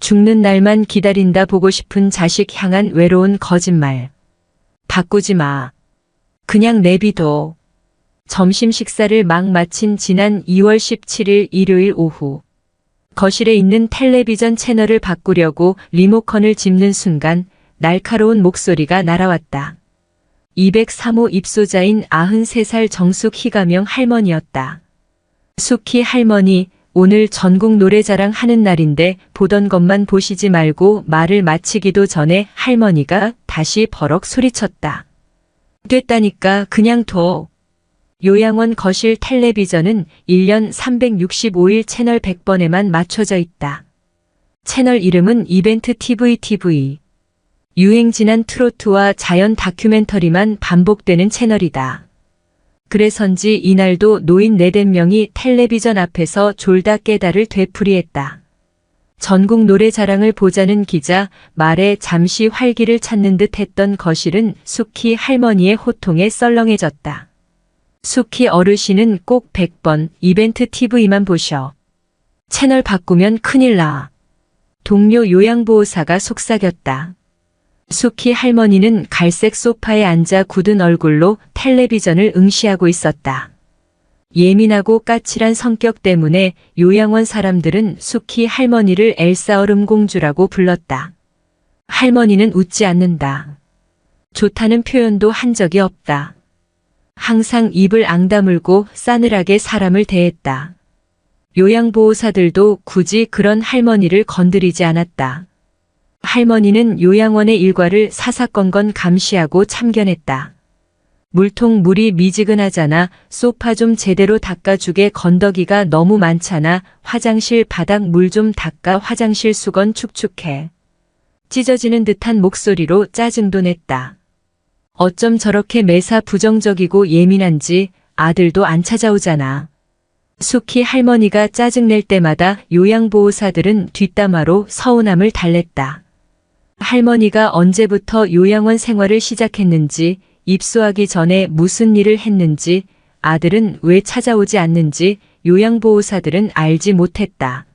죽는 날만 기다린다 보고 싶은 자식 향한 외로운 거짓말. 바꾸지 마. 그냥 내비둬. 점심 식사를 막 마친 지난 2월 17일 일요일 오후. 거실에 있는 텔레비전 채널을 바꾸려고 리모컨을 짚는 순간 날카로운 목소리가 날아왔다. 203호 입소자인 93살 정숙 희가명 할머니였다. 숙희 할머니, 오늘 전국 노래자랑 하는 날인데 보던 것만 보시지 말고 말을 마치기도 전에 할머니가 다시 버럭 소리쳤다. 됐다니까 그냥 둬. 요양원 거실 텔레비전은 1년 365일 채널 100번에만 맞춰져 있다. 채널 이름은 이벤트 TV. 유행 지난 트로트와 자연 다큐멘터리만 반복되는 채널이다. 그래서인지 이날도 노인 4~5명이 텔레비전 앞에서 졸다 깨달을 되풀이했다. 전국 노래자랑을 보자는 기자, 말에 잠시 활기를 찾는 듯 했던 거실은 숙희 할머니의 호통에 썰렁해졌다. 숙희 어르신은 꼭 100번 이벤트 TV만 보셔. 채널 바꾸면 큰일 나. 동료 요양보호사가 속삭였다. 숙희 할머니는 갈색 소파에 앉아 굳은 얼굴로 텔레비전을 응시하고 있었다. 예민하고 까칠한 성격 때문에 요양원 사람들은 숙희 할머니를 엘사 얼음공주라고 불렀다. 할머니는 웃지 않는다. 좋다는 표현도 한 적이 없다. 항상 입을 앙다물고 싸늘하게 사람을 대했다. 요양보호사들도 굳이 그런 할머니를 건드리지 않았다. 할머니는 요양원의 일과를 사사건건 감시하고 참견했다. 물통 물이 미지근하잖아. 소파 좀 제대로 닦아주게. 건더기가 너무 많잖아. 화장실 바닥 물 좀 닦아. 화장실 수건 축축해. 찢어지는 듯한 목소리로 짜증도 냈다. 어쩜 저렇게 매사 부정적이고 예민한지. 아들도 안 찾아오잖아. 숙희 할머니가 짜증낼 때마다 요양보호사들은 뒷담화로 서운함을 달랬다. 할머니가 언제부터 요양원 생활을 시작했는지, 입소하기 전에 무슨 일을 했는지, 아들은 왜 찾아오지 않는지 요양보호사들은 알지 못했다.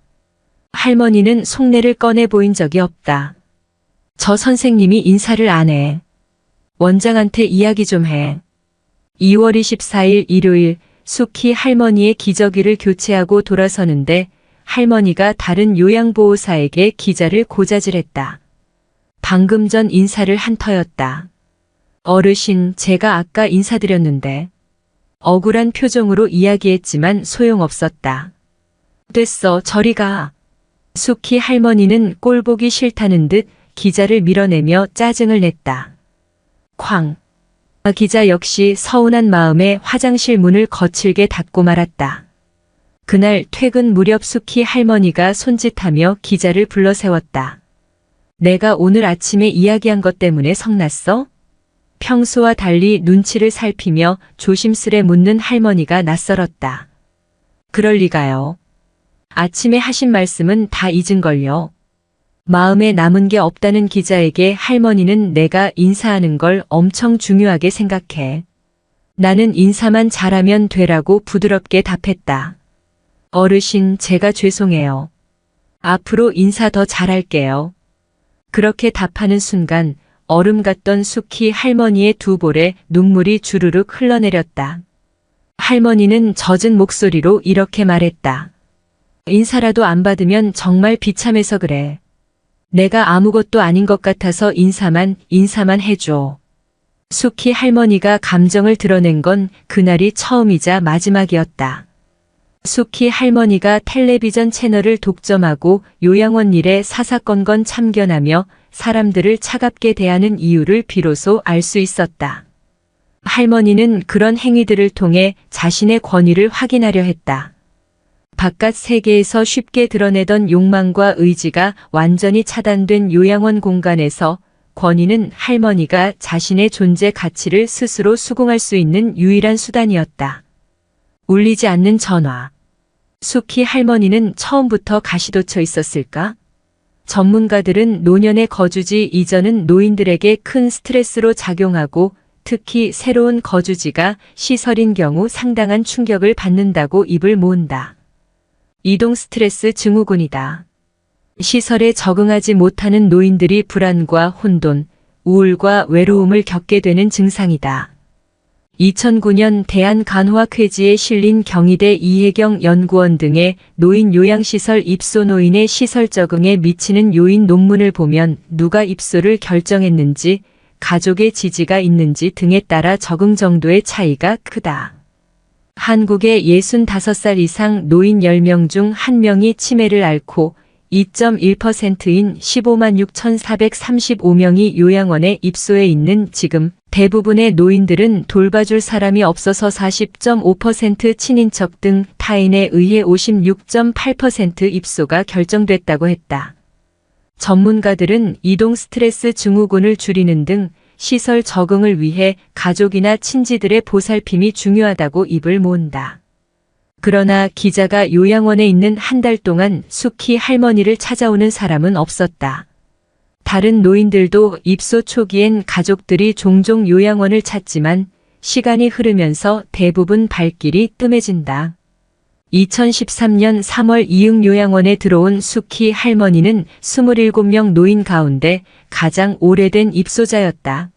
할머니는 속내를 꺼내 보인 적이 없다. 저 선생님이 인사를 안 해. 원장한테 이야기 좀 해. 2월 24일 일요일 숙희 할머니의 기저귀를 교체하고 돌아서는데 할머니가 다른 요양보호사에게 기자를 고자질했다. 방금 전 인사를 한 터였다. 어르신, 제가 아까 인사드렸는데. 억울한 표정으로 이야기했지만 소용없었다. 됐어, 저리 가. 숙희 할머니는 꼴보기 싫다는 듯 기자를 밀어내며 짜증을 냈다. 쾅. 기자 역시 서운한 마음에 화장실 문을 거칠게 닫고 말았다. 그날 퇴근 무렵 숙희 할머니가 손짓하며 기자를 불러 세웠다. 내가 오늘 아침에 이야기한 것 때문에 성났어? 평소와 달리 눈치를 살피며 조심스레 묻는 할머니가 낯설었다. 그럴 리가요. 아침에 하신 말씀은 다 잊은걸요. 마음에 남은 게 없다는 기자에게 할머니는 내가 인사하는 걸 엄청 중요하게 생각해. 나는 인사만 잘하면 되라고 부드럽게 답했다. 어르신, 제가 죄송해요. 앞으로 인사 더 잘할게요. 그렇게 답하는 순간 얼음 같던 숙희 할머니의 두 볼에 눈물이 주르륵 흘러내렸다. 할머니는 젖은 목소리로 이렇게 말했다. 인사라도 안 받으면 정말 비참해서 그래. 내가 아무것도 아닌 것 같아서 인사만 해줘. 숙희 할머니가 감정을 드러낸 건 그날이 처음이자 마지막이었다. 숙희 할머니가 텔레비전 채널을 독점하고 요양원 일에 사사건건 참견하며 사람들을 차갑게 대하는 이유를 비로소 알 수 있었다. 할머니는 그런 행위들을 통해 자신의 권위를 확인하려 했다. 바깥 세계에서 쉽게 드러내던 욕망과 의지가 완전히 차단된 요양원 공간에서 권위는 할머니가 자신의 존재 가치를 스스로 수긍할 수 있는 유일한 수단이었다. 울리지 않는 전화. 숙희 할머니는 처음부터 가시돋쳐 있었을까? 전문가들은 노년의 거주지 이전은 노인들에게 큰 스트레스로 작용하고 특히 새로운 거주지가 시설인 경우 상당한 충격을 받는다고 입을 모은다. 이동 스트레스 증후군이다. 시설에 적응하지 못하는 노인들이 불안과 혼돈, 우울과 외로움을 겪게 되는 증상이다. 2009년 대한간호학회지에 실린 경희대 이혜경 연구원 등의 노인 요양시설 입소 노인의 시설 적응에 미치는 요인 논문을 보면 누가 입소를 결정했는지, 가족의 지지가 있는지 등에 따라 적응 정도의 차이가 크다. 한국의 65살 이상 노인 10명 중 1명이 치매를 앓고 2.1%인 15만 6,435명이 요양원에 입소해 있는 지금 대부분의 노인들은 돌봐줄 사람이 없어서 40.5% 친인척 등 타인에 의해 56.8% 입소가 결정됐다고 했다. 전문가들은 이동 스트레스 증후군을 줄이는 등 시설 적응을 위해 가족이나 친지들의 보살핌이 중요하다고 입을 모은다. 그러나 기자가 요양원에 있는 한 달 동안 숙희 할머니를 찾아오는 사람은 없었다. 다른 노인들도 입소 초기엔 가족들이 종종 요양원을 찾지만 시간이 흐르면서 대부분 발길이 뜸해진다. 2013년 3월 이응 요양원에 들어온 숙희 할머니는 27명 노인 가운데 가장 오래된 입소자였다.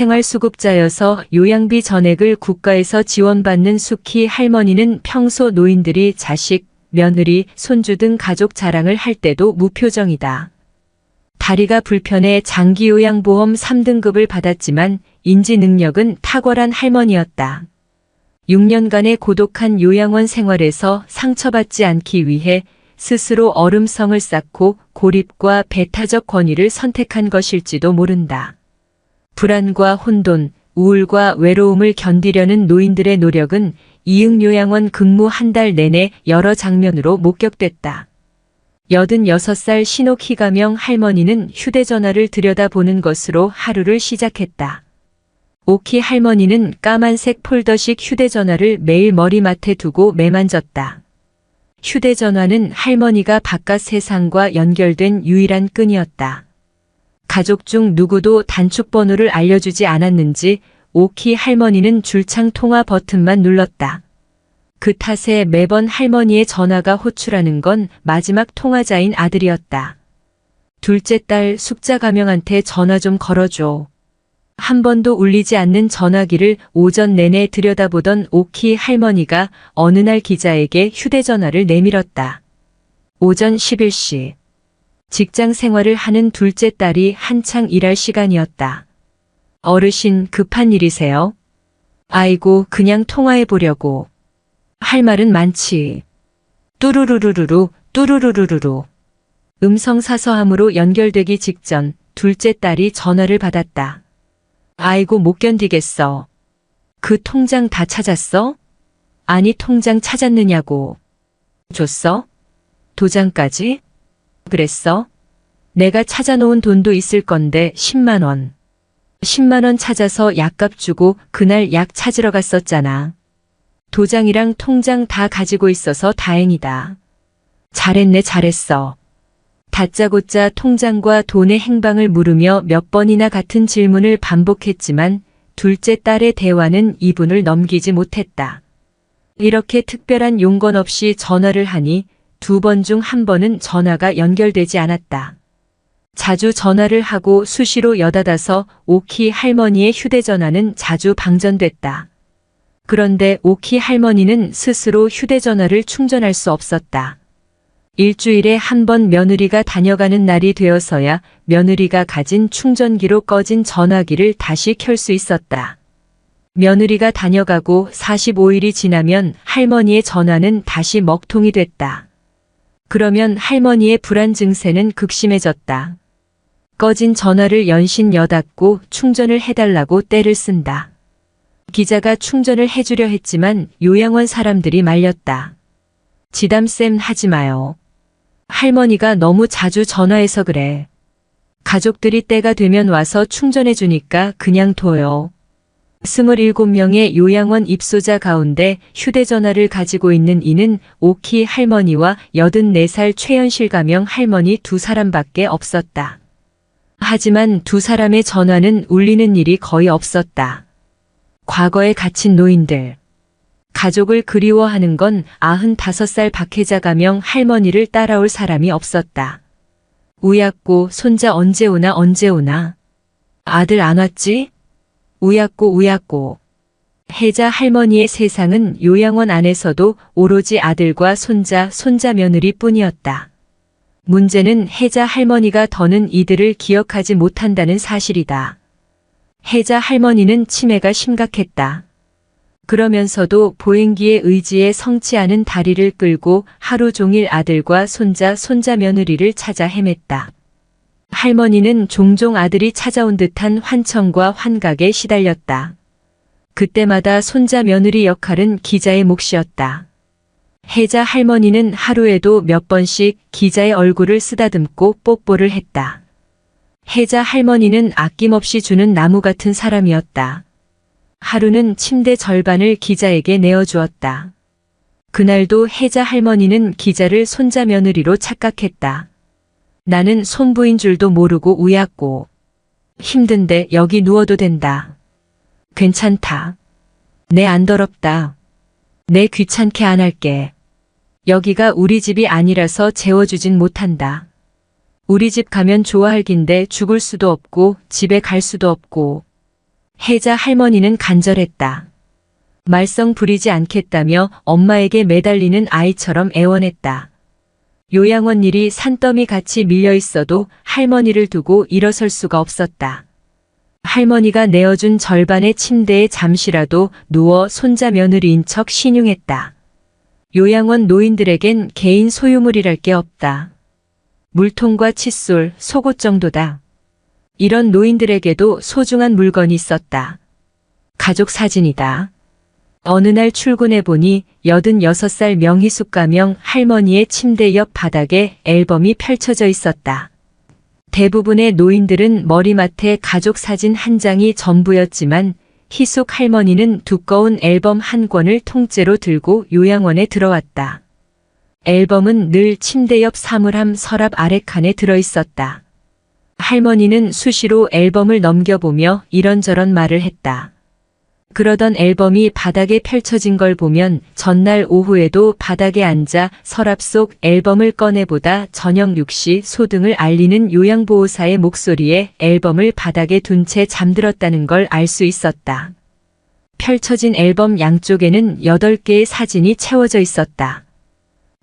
기초생활수급자여서 요양비 전액을 국가에서 지원받는 숙희 할머니는 평소 노인들이 자식, 며느리, 손주 등 가족 자랑을 할 때도 무표정이다. 다리가 불편해 장기요양보험 3등급을 받았지만 인지 능력은 탁월한 할머니였다. 6년간의 고독한 요양원 생활에서 상처받지 않기 위해 스스로 얼음성을 쌓고 고립과 배타적 권위를 선택한 것일지도 모른다. 불안과 혼돈, 우울과 외로움을 견디려는 노인들의 노력은 이응 요양원 근무 한 달 내내 여러 장면으로 목격됐다. 86살 신옥희가명 할머니는 휴대전화를 들여다보는 것으로 하루를 시작했다. 오키 할머니는 까만색 폴더식 휴대전화를 매일 머리맡에 두고 매만졌다. 휴대전화는 할머니가 바깥 세상과 연결된 유일한 끈이었다. 가족 중 누구도 단축번호를 알려주지 않았는지 오키 할머니는 줄창 통화 버튼만 눌렀다. 그 탓에 매번 할머니의 전화가 호출하는 건 마지막 통화자인 아들이었다. 둘째 딸 숙자 가명한테 전화 좀 걸어줘. 한 번도 울리지 않는 전화기를 오전 내내 들여다보던 오키 할머니가 어느 날 기자에게 휴대전화를 내밀었다. 오전 11시. 직장 생활을 하는 둘째 딸이 한창 일할 시간이었다. 어르신 급한 일이세요? 아이고 그냥 통화해 보려고. 할 말은 많지. 뚜루루루루루 뚜루루루루루. 음성 사서함으로 연결되기 직전 둘째 딸이 전화를 받았다. 아이고 못 견디겠어. 그 통장 다 찾았어? 아니 통장 찾았느냐고. 줬어? 도장까지? 그랬어? 내가 찾아놓은 돈도 있을 건데 10만 원. 10만 원 찾아서 약값 주고 그날 약 찾으러 갔었잖아. 도장이랑 통장 다 가지고 있어서 다행이다. 잘했네 잘했어. 다짜고짜 통장과 돈의 행방을 물으며 몇 번이나 같은 질문을 반복했지만 둘째 딸의 대화는 2분을 넘기지 못했다. 이렇게 특별한 용건 없이 전화를 하니 2번 중 1번은 전화가 연결되지 않았다. 자주 전화를 하고 수시로 여닫아서 오키 할머니의 휴대전화는 자주 방전됐다. 그런데 오키 할머니는 스스로 휴대전화를 충전할 수 없었다. 일주일에 한 번 며느리가 다녀가는 날이 되어서야 며느리가 가진 충전기로 꺼진 전화기를 다시 켤 수 있었다. 며느리가 다녀가고 45일이 지나면 할머니의 전화는 다시 먹통이 됐다. 그러면 할머니의 불안 증세는 극심해졌다. 꺼진 전화를 연신 여닫고 충전을 해달라고 떼를 쓴다. 기자가 충전을 해주려 했지만 요양원 사람들이 말렸다. 지담쌤 하지 마요. 할머니가 너무 자주 전화해서 그래. 가족들이 때가 되면 와서 충전해주니까 그냥 둬요. 27명의 요양원 입소자 가운데 휴대전화를 가지고 있는 이는 오키 할머니와 84살 최현실 가명 할머니 2사람밖에 없었다. 하지만 2사람의 전화는 울리는 일이 거의 없었다. 과거에 갇힌 노인들. 가족을 그리워하는 건 95살 박혜자 가명 할머니를 따라올 사람이 없었다. 우약고 손자 언제 오나 언제 오나. 아들 안 왔지? 우약고. 혜자 할머니의 세상은 요양원 안에서도 오로지 아들과 손자 며느리 뿐이었다. 문제는 혜자 할머니가 더는 이들을 기억하지 못한다는 사실이다. 혜자 할머니는 치매가 심각했다. 그러면서도 보행기에 의지해 성치 않은 다리를 끌고 하루 종일 아들과 손자 며느리를 찾아 헤맸다. 할머니는 종종 아들이 찾아온 듯한 환청과 환각에 시달렸다. 그때마다 손자 며느리 역할은 기자의 몫이었다. 혜자 할머니는 하루에도 몇 번씩 기자의 얼굴을 쓰다듬고 뽀뽀를 했다. 혜자 할머니는 아낌없이 주는 나무 같은 사람이었다. 하루는 침대 절반을 기자에게 내어주었다. 그날도 혜자 할머니는 기자를 손자 며느리로 착각했다. 나는 손부인 줄도 모르고 우약고. 힘든데 여기 누워도 된다. 괜찮다. 내 안 더럽다. 내 귀찮게 안 할게. 여기가 우리 집이 아니라서 재워주진 못한다. 우리 집 가면 좋아할 긴데 죽을 수도 없고 집에 갈 수도 없고. 혜자 할머니는 간절했다. 말썽 부리지 않겠다며 엄마에게 매달리는 아이처럼 애원했다. 요양원 일이 산더미 같이 밀려 있어도 할머니를 두고 일어설 수가 없었다. 할머니가 내어준 절반의 침대에 잠시라도 누워 손자 며느리인 척 신용했다. 요양원 노인들에겐 개인 소유물이랄 게 없다. 물통과 칫솔, 속옷 정도다. 이런 노인들에게도 소중한 물건이 있었다. 가족 사진이다. 어느 날 출근해 보니 86살 명희숙 가명 할머니의 침대 옆 바닥에 앨범이 펼쳐져 있었다. 대부분의 노인들은 머리맡에 가족 사진 한 장이 전부였지만 희숙 할머니는 두꺼운 앨범 한 권을 통째로 들고 요양원에 들어왔다. 앨범은 늘 침대 옆 사물함 서랍 아래칸에 들어있었다. 할머니는 수시로 앨범을 넘겨보며 이런저런 말을 했다. 그러던 앨범이 바닥에 펼쳐진 걸 보면 전날 오후에도 바닥에 앉아 서랍 속 앨범을 꺼내보다 저녁 6시 소등을 알리는 요양보호사의 목소리에 앨범을 바닥에 둔 채 잠들었다는 걸 알 수 있었다. 펼쳐진 앨범 양쪽에는 8개의 사진이 채워져 있었다.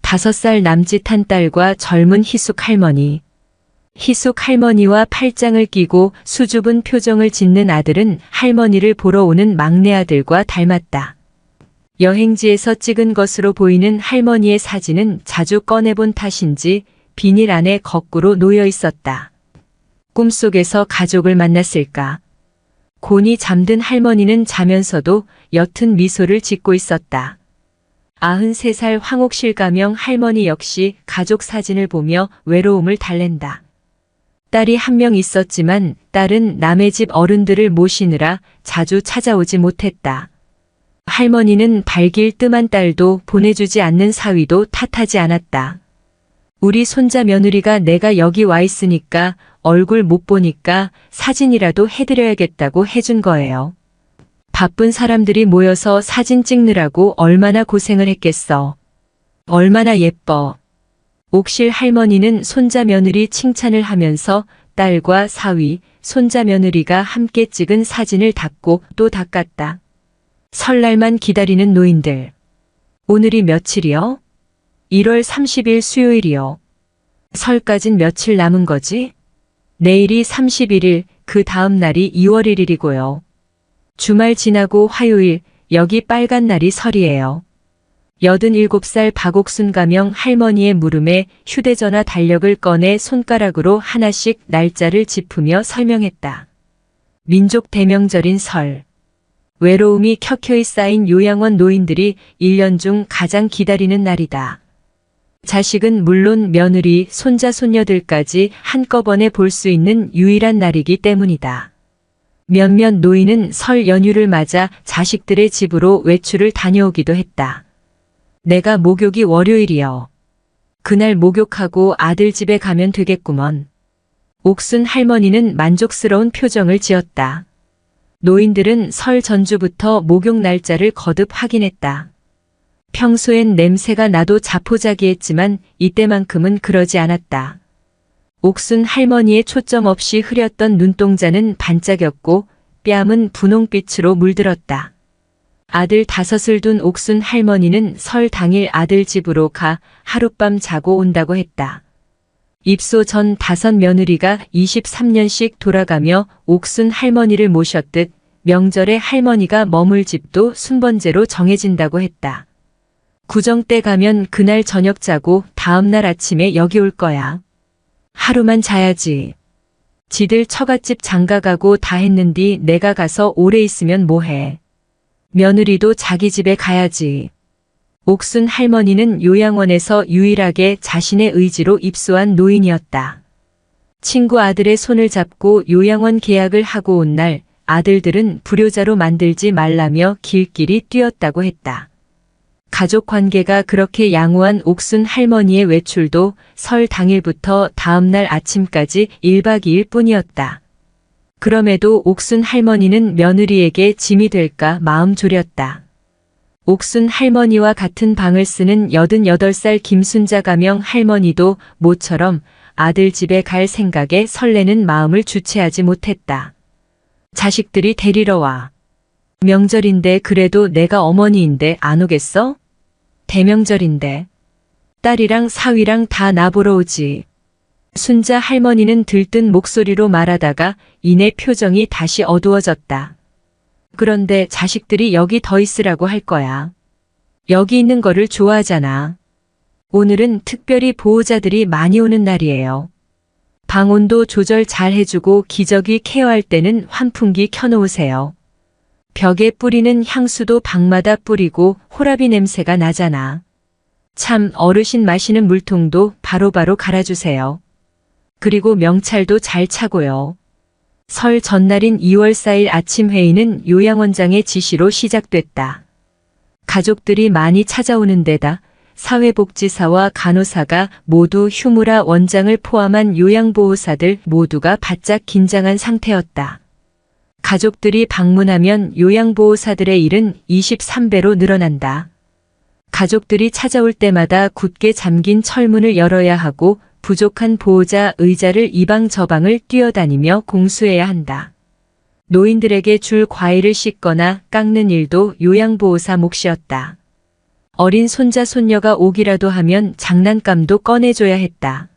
5살 남짓한 딸과 젊은 희숙 할머니. 희숙 할머니와 팔짱을 끼고 수줍은 표정을 짓는 아들은 할머니를 보러 오는 막내 아들과 닮았다. 여행지에서 찍은 것으로 보이는 할머니의 사진은 자주 꺼내본 탓인지 비닐 안에 거꾸로 놓여 있었다. 꿈속에서 가족을 만났을까? 곤히 잠든 할머니는 자면서도 옅은 미소를 짓고 있었다. 93살 황옥실 가명 할머니 역시 가족 사진을 보며 외로움을 달랜다. 딸이 한 명 있었지만 딸은 남의 집 어른들을 모시느라 자주 찾아오지 못했다. 할머니는 발길 뜸한 딸도 보내주지 않는 사위도 탓하지 않았다. 우리 손자 며느리가 내가 여기 와 있으니까 얼굴 못 보니까 사진이라도 해드려야겠다고 해준 거예요. 바쁜 사람들이 모여서 사진 찍느라고 얼마나 고생을 했겠어. 얼마나 예뻐. 옥실 할머니는 손자 며느리 칭찬을 하면서 딸과 사위, 손자 며느리가 함께 찍은 사진을 닦고 또 닦았다. 설날만 기다리는 노인들. 오늘이 며칠이요? 1월 30일 수요일이요. 설까진 며칠 남은 거지? 내일이 31일, 그 다음 날이 2월 1일이고요. 주말 지나고 화요일, 여기 빨간 날이 설이에요. 87살 박옥순 가명 할머니의 물음에 휴대전화 달력을 꺼내 손가락으로 하나씩 날짜를 짚으며 설명했다. 민족 대명절인 설. 외로움이 켜켜이 쌓인 요양원 노인들이 1년 중 가장 기다리는 날이다. 자식은 물론 며느리, 손자, 손녀들까지 한꺼번에 볼 수 있는 유일한 날이기 때문이다. 몇몇 노인은 설 연휴를 맞아 자식들의 집으로 외출을 다녀오기도 했다. 내가 목욕이 월요일이요. 그날 목욕하고 아들 집에 가면 되겠구먼. 옥순 할머니는 만족스러운 표정을 지었다. 노인들은 설 전주부터 목욕 날짜를 거듭 확인했다. 평소엔 냄새가 나도 자포자기했지만 이때만큼은 그러지 않았다. 옥순 할머니의 초점 없이 흐렸던 눈동자는 반짝였고 뺨은 분홍빛으로 물들었다. 아들 5을 둔 옥순 할머니는 설 당일 아들 집으로 가 하룻밤 자고 온다고 했다. 입소 전 5 며느리가 23년씩 돌아가며 옥순 할머니를 모셨듯 명절에 할머니가 머물 집도 순번제로 정해진다고 했다. 구정 때 가면 그날 저녁 자고 다음날 아침에 여기 올 거야. 하루만 자야지. 지들 처갓집 장가가고 다 했는디 내가 가서 오래 있으면 뭐해. 며느리도 자기 집에 가야지. 옥순 할머니는 요양원에서 유일하게 자신의 의지로 입소한 노인이었다. 친구 아들의 손을 잡고 요양원 계약을 하고 온 날 아들들은 불효자로 만들지 말라며 길길이 뛰었다고 했다. 가족 관계가 그렇게 양호한 옥순 할머니의 외출도 설 당일부터 다음날 아침까지 1박 2일 뿐이었다. 그럼에도 옥순 할머니는 며느리에게 짐이 될까 마음 졸였다. 옥순 할머니와 같은 방을 쓰는 88살 김순자 가명 할머니도 모처럼 아들 집에 갈 생각에 설레는 마음을 주체하지 못했다. 자식들이 데리러 와. 명절인데 그래도 내가 어머니인데 안 오겠어? 대명절인데. 딸이랑 사위랑 다 나보러 오지. 순자 할머니는 들뜬 목소리로 말하다가 이내 표정이 다시 어두워졌다. 그런데 자식들이 여기 더 있으라고 할 거야. 여기 있는 거를 좋아하잖아. 오늘은 특별히 보호자들이 많이 오는 날이에요. 방 온도 조절 잘 해주고 기저귀 케어할 때는 환풍기 켜놓으세요. 벽에 뿌리는 향수도 방마다 뿌리고 호라비 냄새가 나잖아. 참 어르신 마시는 물통도 바로바로 갈아주세요. 그리고 명찰도 잘 차고요. 설 전날인 2월 4일 아침 회의는 요양원장의 지시로 시작됐다. 가족들이 많이 찾아오는 데다 사회복지사와 간호사가 모두 휴무라 원장을 포함한 요양보호사들 모두가 바짝 긴장한 상태였다. 가족들이 방문하면 요양보호사들의 일은 23배로 늘어난다. 가족들이 찾아올 때마다 굳게 잠긴 철문을 열어야 하고 부족한 보호자 의자를 이 방 저 방을 뛰어다니며 공수해야 한다. 노인들에게 줄 과일을 씻거나 깎는 일도 요양보호사 몫이었다. 어린 손자 손녀가 오기라도 하면 장난감도 꺼내줘야 했다.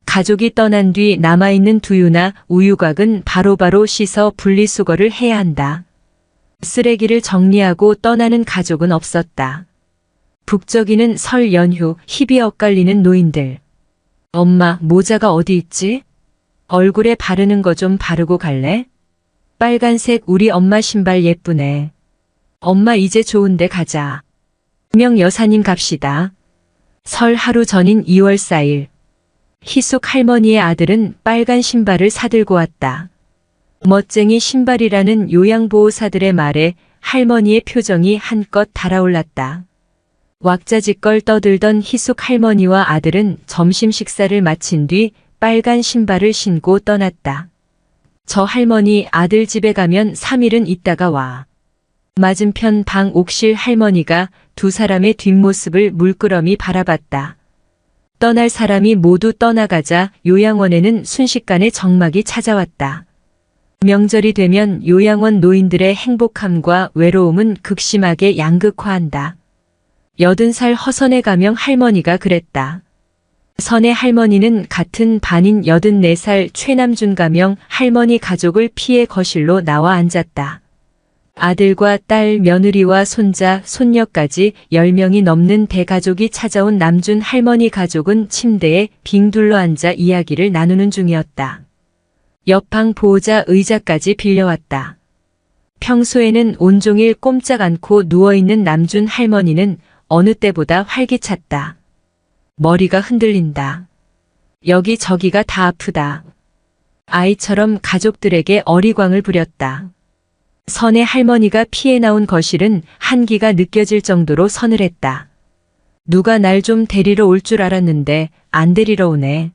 가족이 떠난 뒤 남아있는 두유나 우유곽은 바로바로 씻어 분리수거를 해야 한다. 쓰레기를 정리하고 떠나는 가족은 없었다. 북적이는 설 연휴 힙이 엇갈리는 노인들. 엄마, 모자가 어디 있지? 얼굴에 바르는 거 좀 바르고 갈래? 빨간색 우리 엄마 신발 예쁘네. 엄마 이제 좋은데 가자. 명 여사님 갑시다. 설 하루 전인 2월 4일. 희숙 할머니의 아들은 빨간 신발을 사들고 왔다. 멋쟁이 신발이라는 요양보호사들의 말에 할머니의 표정이 한껏 달아올랐다. 왁자지껄 떠들던 희숙 할머니와 아들은 점심 식사를 마친 뒤 빨간 신발을 신고 떠났다. 저 할머니 아들 집에 가면 3일은 있다가 와. 맞은편 방 옥실 할머니가 두 사람의 뒷모습을 물끄러미 바라봤다. 떠날 사람이 모두 떠나가자 요양원에는 순식간에 적막이 찾아왔다. 명절이 되면 요양원 노인들의 행복함과 외로움은 극심하게 양극화한다. 80살 허선의 가명 할머니가 그랬다. 선의 할머니는 같은 반인 84살 최남준 가명 할머니 가족을 피해 거실로 나와 앉았다. 아들과 딸, 며느리와 손자, 손녀까지 10명이 넘는 대가족이 찾아온 남준 할머니 가족은 침대에 빙 둘러앉아 이야기를 나누는 중이었다. 옆방 보호자 의자까지 빌려왔다. 평소에는 온종일 꼼짝 않고 누워있는 남준 할머니는 어느 때보다 활기찼다. 머리가 흔들린다. 여기저기가 다 아프다. 아이처럼 가족들에게 어리광을 부렸다. 선의 할머니가 피해 나온 거실은 한기가 느껴질 정도로 서늘했다. 누가 날 좀 데리러 올 줄 알았는데 안 데리러 오네.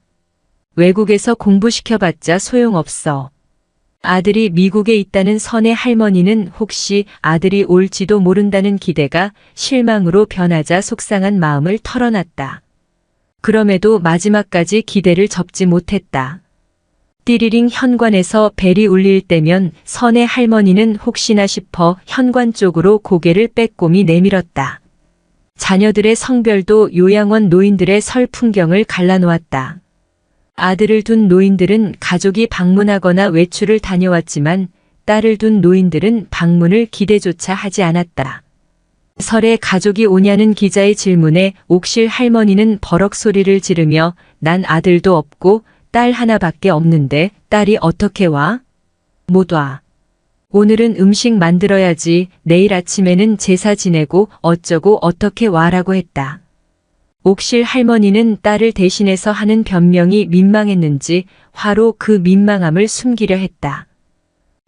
외국에서 공부시켜봤자 소용없어. 아들이 미국에 있다는 선의 할머니는 혹시 아들이 올지도 모른다는 기대가 실망으로 변하자 속상한 마음을 털어놨다. 그럼에도 마지막까지 기대를 접지 못했다. 띠리링 현관에서 벨이 울릴 때면 선의 할머니는 혹시나 싶어 현관 쪽으로 고개를 빼꼼히 내밀었다. 자녀들의 성별도 요양원 노인들의 설 풍경을 갈라놓았다. 아들을 둔 노인들은 가족이 방문하거나 외출을 다녀왔지만 딸을 둔 노인들은 방문을 기대조차 하지 않았다. 설에 가족이 오냐는 기자의 질문에 옥실 할머니는 버럭 소리를 지르며 난 아들도 없고 딸 하나밖에 없는데 딸이 어떻게 와? 못 와. 오늘은 음식 만들어야지. 내일 아침에는 제사 지내고 어쩌고 어떻게 와라고 했다. 옥실 할머니는 딸을 대신해서 하는 변명이 민망했는지 화로 그 민망함을 숨기려 했다.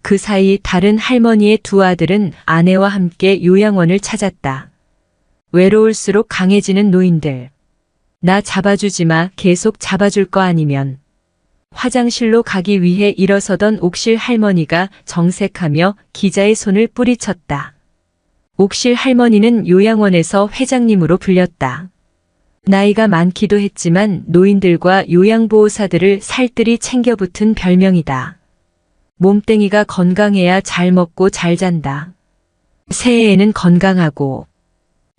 그 사이 다른 할머니의 두 아들은 아내와 함께 요양원을 찾았다. 외로울수록 강해지는 노인들. 나 잡아주지 마. 계속 잡아줄 거 아니면. 화장실로 가기 위해 일어서던 옥실 할머니가 정색하며 기자의 손을 뿌리쳤다. 옥실 할머니는 요양원에서 회장님으로 불렸다. 나이가 많기도 했지만 노인들과 요양보호사들을 살뜰히 챙겨붙은 별명이다. 몸뚱이가 건강해야 잘 먹고 잘 잔다. 새해에는 건강하고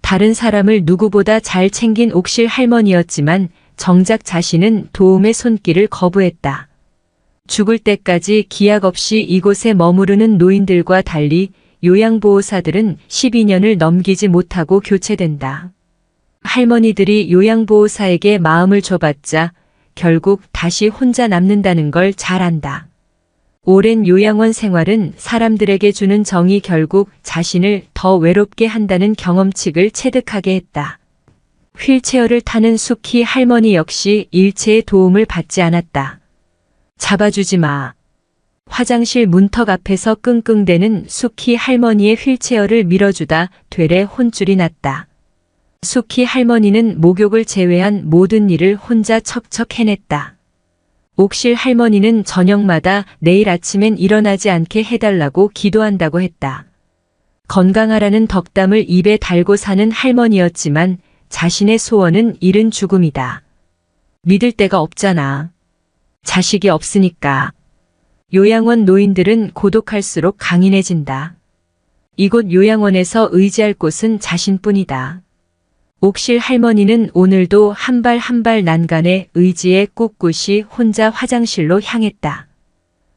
다른 사람을 누구보다 잘 챙긴 옥실 할머니였지만 정작 자신은 도움의 손길을 거부했다. 죽을 때까지 기약 없이 이곳에 머무르는 노인들과 달리 요양보호사들은 12년을 넘기지 못하고 교체된다. 할머니들이 요양보호사에게 마음을 줘봤자 결국 다시 혼자 남는다는 걸 잘 안다. 오랜 요양원 생활은 사람들에게 주는 정이 결국 자신을 더 외롭게 한다는 경험칙을 체득하게 했다. 휠체어를 타는 수키 할머니 역시 일체의 도움을 받지 않았다. 잡아주지 마. 화장실 문턱 앞에서 끙끙대는 수키 할머니의 휠체어를 밀어주다 되레 혼쭐이 났다. 수키 할머니는 목욕을 제외한 모든 일을 혼자 척척 해냈다. 옥실 할머니는 저녁마다 내일 아침엔 일어나지 않게 해달라고 기도한다고 했다. 건강하라는 덕담을 입에 달고 사는 할머니였지만 자신의 소원은 이른 죽음이다. 믿을 데가 없잖아. 자식이 없으니까. 요양원 노인들은 고독할수록 강인해진다. 이곳 요양원에서 의지할 곳은 자신뿐이다. 옥실 할머니는 오늘도 한 발 한 발 난간에 의지에 꿋꿋이 혼자 화장실로 향했다.